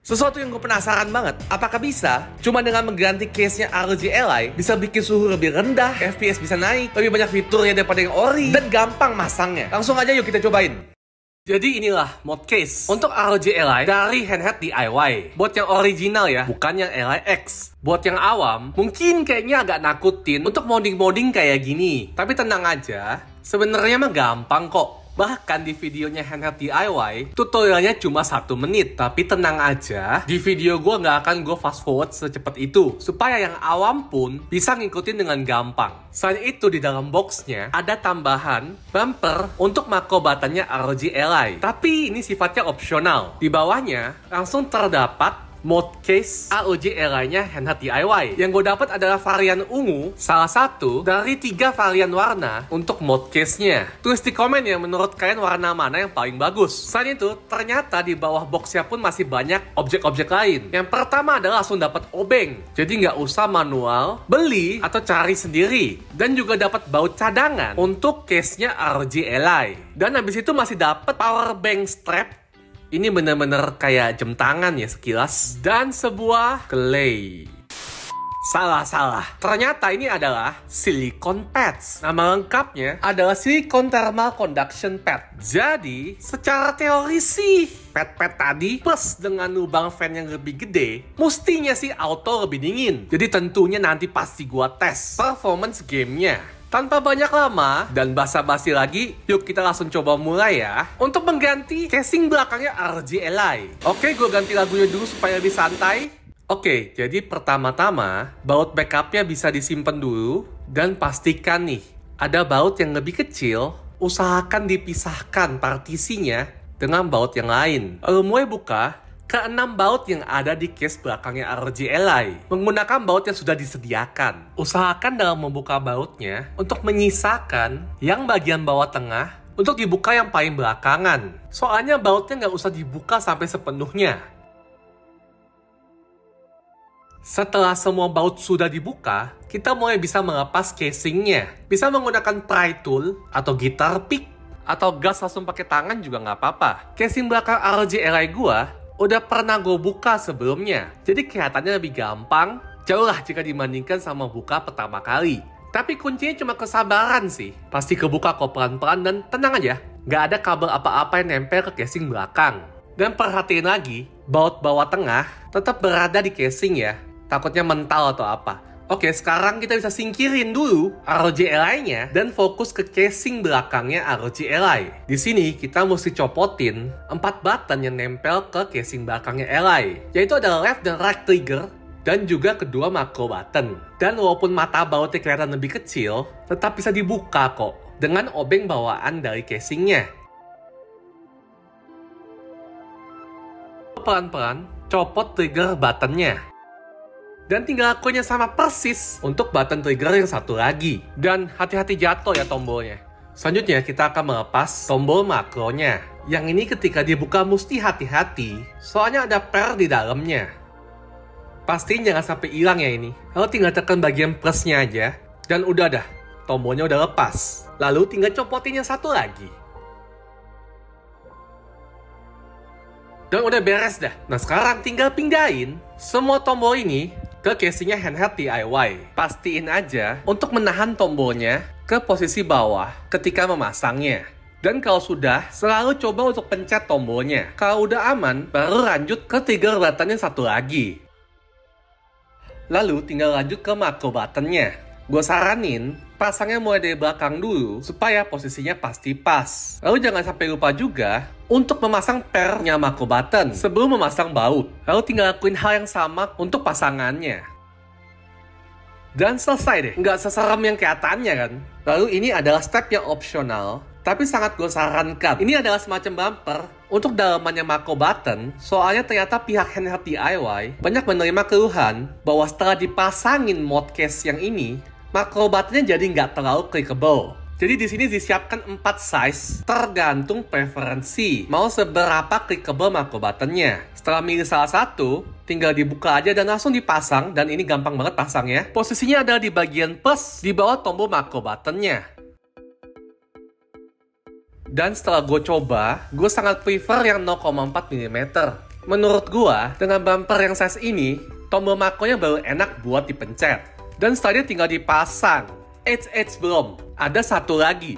Sesuatu yang gue penasaran banget, apakah bisa cuma dengan mengganti case-nya ROG Ally bisa bikin suhu lebih rendah, FPS bisa naik, lebih banyak fiturnya daripada yang ori, dan gampang masangnya. Langsung aja yuk kita cobain. Jadi inilah mod case untuk ROG Ally dari Handheld DIY. Buat yang original ya, bukan yang Ally X. Buat yang awam, mungkin kayaknya agak nakutin untuk modding-modding kayak gini. Tapi tenang aja, sebenarnya mah gampang kok. Bahkan di videonya Handheld DIY, tutorialnya cuma 1 menit. Tapi tenang aja, di video gue nggak akan gue fast forward secepat itu. Supaya yang awam pun bisa ngikutin dengan gampang. Selain itu, di dalam boxnya ada tambahan bumper untuk makro buttonnya ROG Ally. Tapi ini sifatnya opsional. Di bawahnya langsung terdapat mod case ROG Ally-nya Handheld DIY. Yang gue dapat adalah varian ungu, salah satu dari 3 varian warna untuk mod case-nya. Tulis di komen ya menurut kalian warna mana yang paling bagus. Selain itu, ternyata di bawah box-nya pun masih banyak objek-objek lain. Yang pertama adalah langsung dapat obeng, jadi nggak usah manual, beli atau cari sendiri. Dan juga dapat baut cadangan untuk case-nya ROG Ally. Dan habis itu masih dapat power bank strap. Ini bener-bener kayak jam tangan ya sekilas. Dan sebuah clay. Salah. Ternyata ini adalah silicone pads. Nama lengkapnya adalah silicone thermal conduction pad. Jadi, secara teori sih, pad-pad tadi plus dengan lubang fan yang lebih gede, mestinya sih auto lebih dingin. Jadi tentunya nanti pasti gua tes performance gamenya. Tanpa banyak lama dan basa-basi lagi, yuk kita langsung coba mulai ya. Untuk mengganti casing belakangnya ROG Ally. Oke, gue ganti lagunya dulu supaya lebih santai. Oke, jadi pertama-tama, baut backupnya bisa disimpan dulu. Dan pastikan nih, ada baut yang lebih kecil, usahakan dipisahkan partisinya dengan baut yang lain. Lalu mulai buka ke-6 baut yang ada di case belakangnya ROG Ally menggunakan baut yang sudah disediakan. Usahakan dalam membuka bautnya untuk menyisakan yang bagian bawah tengah untuk dibuka yang paling belakangan. Soalnya bautnya nggak usah dibuka sampai sepenuhnya. Setelah semua baut sudah dibuka, kita mulai bisa melepas casingnya. Bisa menggunakan pry tool atau guitar pick atau gas langsung pakai tangan juga nggak apa-apa. Casing belakang ROG Ally gua udah pernah gue buka sebelumnya, jadi kelihatannya lebih gampang, jauh lah jika dibandingkan sama buka pertama kali. Tapi kuncinya cuma kesabaran sih, pasti kebuka kok pelan-pelan dan tenang aja, nggak ada kabel apa-apa yang nempel ke casing belakang. Dan perhatiin lagi, baut bawah tengah tetap berada di casing ya, takutnya mental atau apa. Oke, sekarang kita bisa singkirin dulu ROG Ally-nya dan fokus ke casing belakangnya ROG Ally. Di sini kita mesti copotin 4 button yang nempel ke casing belakangnya Ally, yaitu ada left dan right trigger dan juga kedua macro button. Dan walaupun mata bautnya kelihatan lebih kecil, tetap bisa dibuka kok dengan obeng bawaan dari casingnya. Pelan-pelan copot trigger buttonnya. Dan tinggal lakuinnya sama persis untuk button trigger yang satu lagi. Dan hati-hati jatuh ya tombolnya. Selanjutnya kita akan melepas tombol makronya. Yang ini ketika dibuka mesti hati-hati, soalnya ada per di dalamnya. Pastiin jangan sampai hilang ya ini. Lalu tinggal tekan bagian plusnya aja. Dan udah dah, tombolnya udah lepas. Lalu tinggal copotin yang satu lagi. Dan udah beres dah. Nah sekarang tinggal pindahin semua tombol ini ke casingnya Handheld DIY. Pastiin aja untuk menahan tombolnya ke posisi bawah ketika memasangnya. Dan kalau sudah, selalu coba untuk pencet tombolnya. Kalau udah aman, baru lanjut ke trigger button yang satu lagi. Lalu tinggal lanjut ke macro buttonnya. Gue saranin, pasangnya mulai dari belakang dulu supaya posisinya pasti pas. Lalu jangan sampai lupa juga untuk memasang pernya macro button sebelum memasang baut. Lalu tinggal lakuin hal yang sama untuk pasangannya. Dan selesai deh, nggak seserem yang kelihatannya kan. Lalu ini adalah step yang opsional, tapi sangat gue sarankan. Ini adalah semacam bumper untuk dalamannya macro button, soalnya ternyata pihak Handheld DIY banyak menerima keluhan bahwa setelah dipasangin mod case yang ini, macro buttonnya jadi nggak terlalu clickable. Jadi di sini disiapkan 4 size tergantung preferensi mau seberapa clickable macro buttonnya. Setelah milih salah satu, tinggal dibuka aja dan langsung dipasang, dan ini gampang banget pasangnya. Posisinya adalah di bagian plus di bawah tombol macro buttonnya. Dan setelah gue coba, gue sangat prefer yang 0,4 mm. Menurut gua, dengan bumper yang size ini, tombol makonya baru enak buat dipencet. Dan setelahnya tinggal dipasang. Belum. Ada satu lagi.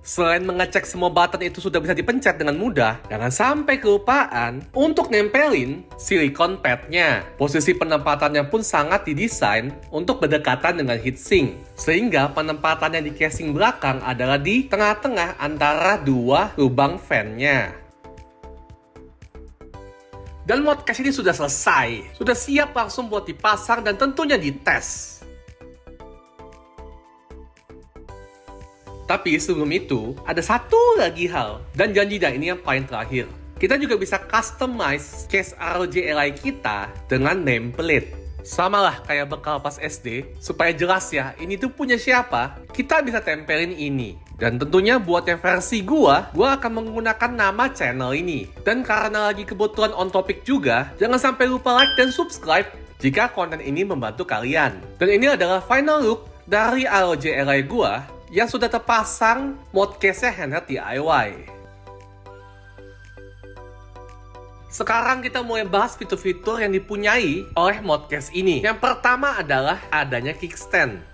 Selain mengecek semua button itu sudah bisa dipencet dengan mudah, jangan sampai kelupaan untuk nempelin silikon padnya. Posisi penempatannya pun sangat didesain untuk berdekatan dengan heatsink, sehingga penempatannya di casing belakang adalah di tengah-tengah antara dua lubang fan-nya. Dan modcase ini sudah selesai, sudah siap langsung buat dipasang dan tentunya dites. Tapi sebelum itu, ada satu lagi hal. Dan janji dah, ini yang paling terakhir. Kita juga bisa customize case ROG Ally kita dengan nameplate. Sama lah kayak bekal pas SD. Supaya jelas ya, ini tuh punya siapa, kita bisa tempelin ini. Dan tentunya buat yang versi gua akan menggunakan nama channel ini. Dan karena lagi kebetulan on topic juga, jangan sampai lupa like dan subscribe jika konten ini membantu kalian. Dan ini adalah final look dari ROG Ally gua yang sudah terpasang modcase-nya handheld DIY. Sekarang kita mulai bahas fitur-fitur yang dipunyai oleh modcase ini. Yang pertama adalah adanya kickstand.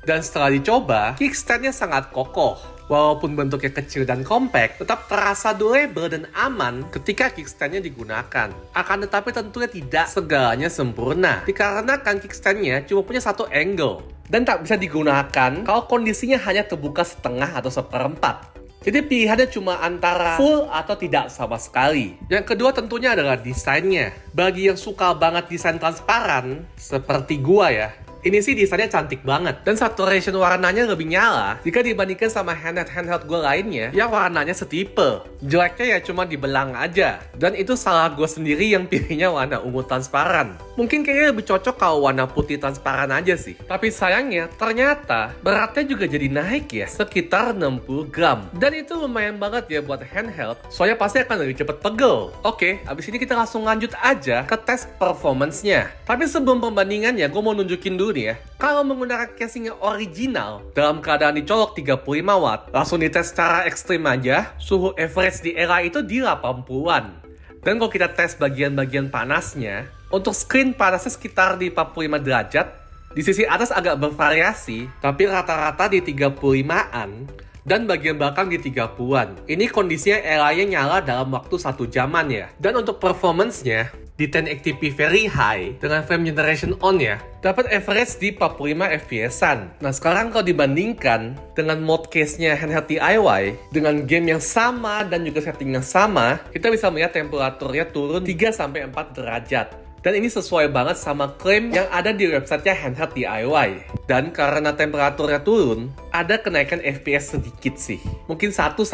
Dan setelah dicoba, kickstand-nya sangat kokoh. Walaupun bentuknya kecil dan compact, tetap terasa durable dan aman ketika kickstand-nya digunakan. Akan tetapi tentunya tidak segalanya sempurna, dikarenakan kickstand-nya cuma punya satu angle dan tak bisa digunakan kalau kondisinya hanya terbuka setengah atau seperempat. Jadi pilihannya cuma antara full atau tidak sama sekali. Yang kedua tentunya adalah desainnya. Bagi yang suka banget desain transparan, seperti gua ya, ini sih desainnya cantik banget. Dan saturation warnanya lebih nyala jika dibandingkan sama handheld gue lainnya yang warnanya setipe. Jeleknya ya cuma dibelang aja. Dan itu salah gue sendiri yang pilihnya warna ungu transparan. Mungkin kayaknya lebih cocok kalau warna putih transparan aja sih. Tapi sayangnya ternyata beratnya juga jadi naik ya, sekitar 60 gram. Dan itu lumayan banget ya buat handheld, soalnya pasti akan lebih cepet pegel. Oke, abis ini kita langsung lanjut aja ke tes performance-nya. Tapi sebelum pembandingannya, gue mau nunjukin dulu nih ya. Kalau menggunakan casing yang original dalam keadaan dicolok 35 watt, langsung dites secara ekstrim aja, suhu average di era itu di 80-an. Dan kalau kita tes bagian-bagian panasnya, untuk screen panasnya sekitar di 45 derajat, di sisi atas agak bervariasi, tapi rata-rata di 35-an, dan bagian belakang di 30-an. Ini kondisinya Ally-nya nyala dalam waktu 1 jaman ya. Dan untuk performance-nya, di 1080p very high dengan frame generation on ya, dapat average di 45 fps-an. Nah sekarang kalau dibandingkan dengan modcase-nya handheld DIY dengan game yang sama dan juga setting yang sama, kita bisa melihat temperaturnya turun 3-4 derajat. Dan ini sesuai banget sama klaim yang ada di websitenya handheld DIY. Dan karena temperaturnya turun, ada kenaikan FPS sedikit sih. Mungkin 1-2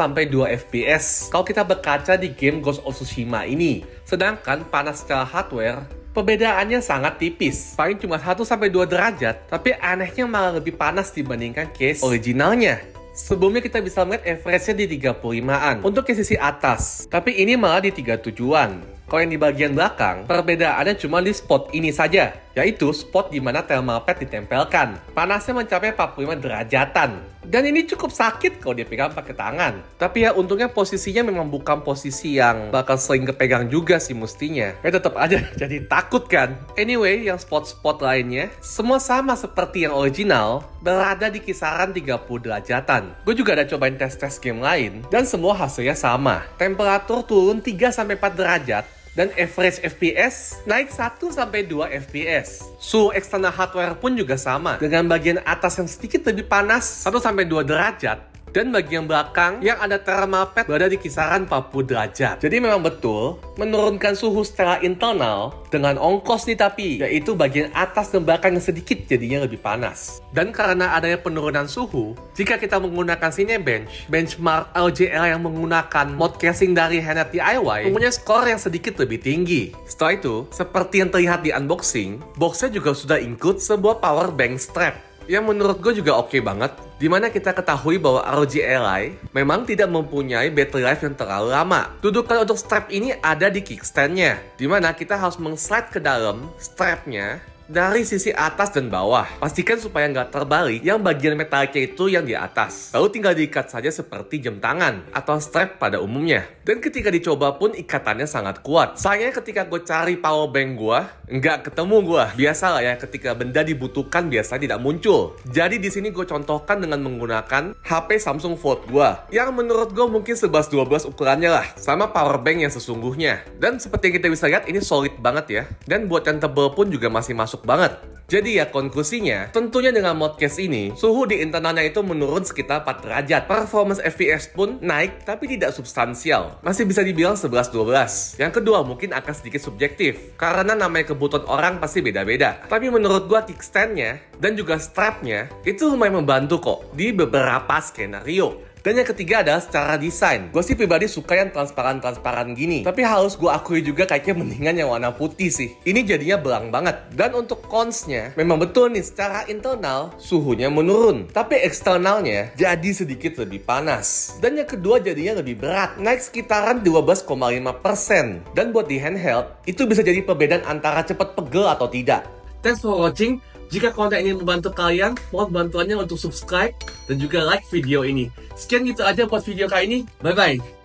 FPS kalau kita berkaca di game Ghost of Tsushima ini. Sedangkan panas secara hardware, perbedaannya sangat tipis. Paling cuma 1-2 derajat, tapi anehnya malah lebih panas dibandingkan case originalnya. Sebelumnya kita bisa melihat average-nya di 35-an untuk ke sisi atas, tapi ini malah di 37-an. Kalau yang di bagian belakang, perbedaannya cuma di spot ini saja, yaitu spot di mana thermal pad ditempelkan. Panasnya mencapai 45 derajatan. Dan ini cukup sakit kalau dipegang pakai tangan. Tapi ya untungnya posisinya memang bukan posisi yang bakal sering kepegang juga sih mestinya. Tapi tetap aja jadi takut kan. Anyway, yang spot-spot lainnya, semua sama seperti yang original, berada di kisaran 30 derajatan. Gue juga ada cobain tes-tes game lain, dan semua hasilnya sama. Temperatur turun 3-4 derajat, dan average FPS naik 1-2 FPS. Suhu eksternal hardware pun juga sama, dengan bagian atas yang sedikit lebih panas 1-2 derajat, dan bagian belakang yang ada thermal pad berada di kisaran 40 derajat. Jadi memang betul menurunkan suhu secara internal dengan ongkos nih tapi, yaitu bagian atas dan belakang yang sedikit jadinya lebih panas. Dan karena adanya penurunan suhu, jika kita menggunakan Cinebench, benchmark ROG Ally yang menggunakan mod casing dari handheld DIY mempunyai skor yang sedikit lebih tinggi. Setelah itu, seperti yang terlihat di unboxing, boxnya juga sudah include sebuah power bank strap yang menurut gue juga oke banget, dimana kita ketahui bahwa ROG Ally memang tidak mempunyai battery life yang terlalu lama. Dudukan untuk strap ini ada di kickstand-nya, dimana kita harus meng-slide ke dalam strapnya dari sisi atas dan bawah. Pastikan supaya nggak terbalik yang bagian metaliknya itu yang di atas. Lalu tinggal diikat saja seperti jam tangan atau strap pada umumnya. Dan ketika dicoba pun ikatannya sangat kuat. Sayangnya ketika gue cari power bank gue, nggak ketemu gue. Biasalah ya, ketika benda dibutuhkan biasanya tidak muncul. Jadi di sini gue contohkan dengan menggunakan HP Samsung Fold gue, yang menurut gue mungkin 11-12 ukurannya lah, sama power bank yang sesungguhnya. Dan seperti yang kita bisa lihat, ini solid banget ya. Dan buat yang tebel pun juga masih masuk banget. Jadi ya konklusinya, tentunya dengan mod case ini, suhu di internalnya itu menurun sekitar 4 derajat. Performance FPS pun naik, tapi tidak substansial. Masih bisa dibilang 11-12. Yang kedua mungkin akan sedikit subjektif, karena namanya kebutuhan orang pasti beda-beda. Tapi menurut gua kickstand-nya dan juga strap-nya itu lumayan membantu kok di beberapa skenario. Dan yang ketiga adalah secara desain. Gue sih pribadi suka yang transparan-transparan gini. Tapi harus gue akui juga kayaknya mendingan yang warna putih sih. Ini jadinya belang banget. Dan untuk cons-nya, memang betul nih secara internal suhunya menurun. Tapi eksternalnya jadi sedikit lebih panas. Dan yang kedua jadinya lebih berat. Naik sekitaran 12,5%. Dan buat di handheld, itu bisa jadi perbedaan antara cepat pegel atau tidak. Thanks for watching. Jika konten ini membantu kalian, mohon bantuannya untuk subscribe dan juga like video ini. Sekian gitu aja buat video kali ini. Bye-bye.